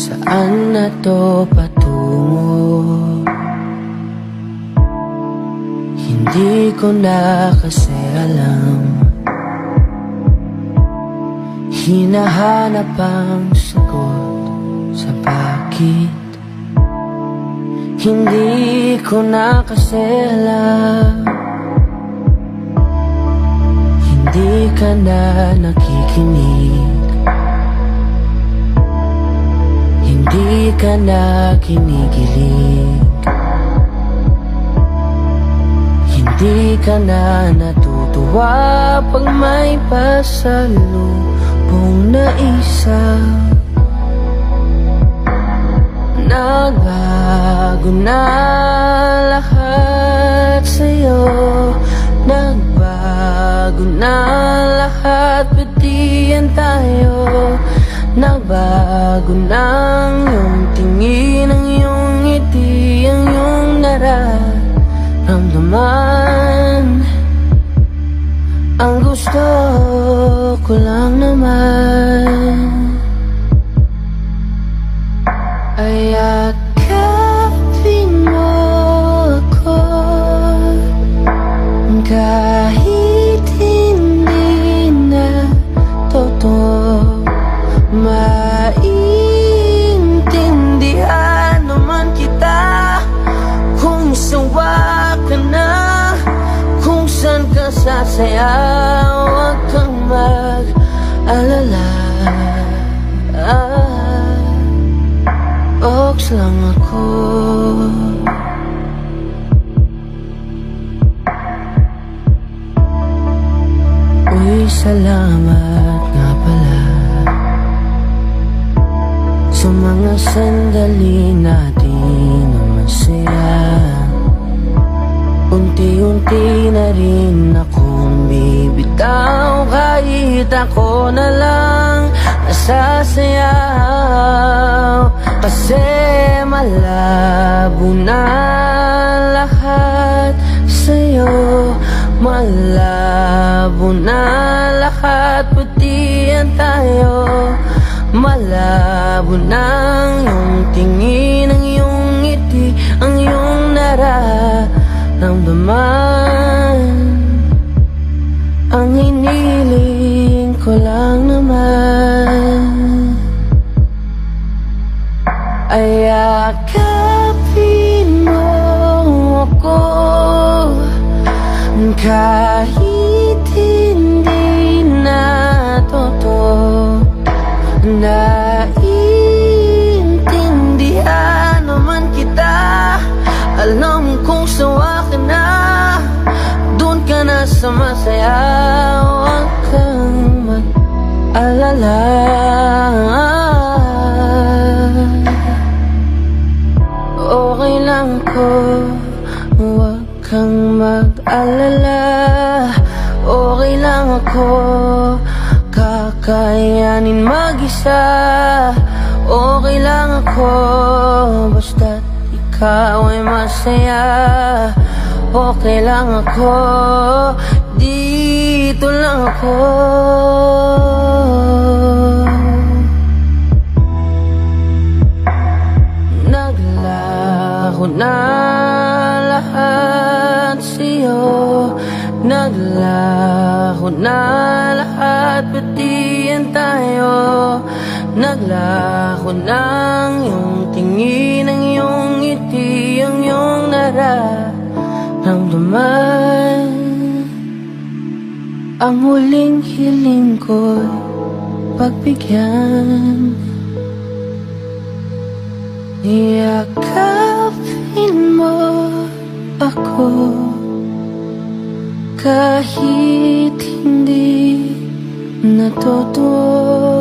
Saan na to patungo? Hindi ko na kasi alam. Hinahanap ang sagot sa bakit. Hindi ko na kasi alam. Hindi ka na nakikinig. Hindi ka na kinikilig. Hindi ka na natutuwa pag may pasalubong na isa. Nagbago na lahat sa'yo. Nagbago na lahat, pati yan tayo. Nagbago na ang iyong tingin, ang iyong ngiti, ang iyong nararamdaman. Ang gusto ko lang naman ay yakapin mo ako, kahit hindi na totoo. Maintindihan naman kita kung sawa ka na, kung saan ka sasaya. Huwag kang mag-alala. Box lang ako. Uy, salamat nga pala sa mga sandali natin na masaya. Unti-unti na rin akong bibitaw, kahit ako na lang nasasayaw. Kasi malabo na lahat sa'yo. Malabo na lahat, pati yan tayo. Malabo na ang iyong tingin, ang iyong ngiti, ang iyong nararamdaman. Ang hiniling ko lang naman ay yakapin mo ako, kahit hindi na totoo. Naiintindihan naman kita. Alam kong sawa ka na, doon ka na sa masaya. Huwag kang mag-alala. Okay lang ko, huwag kang mag-alala. Okay lang ako, kakayanin mag-isa. Okay lang ako, basta't ikaw ay masaya. Okay lang ako, dito lang ako. Naglaho na lahat sa'yo. Naglaho na lahat, pati yan tayo. Naglaho na ang iyong tingin, ang iyong ngiti, ang iyong nararamdaman. Ang huling hiling ko'y pagbigyan. Yakapin mo ako, kahit hindi na totoo.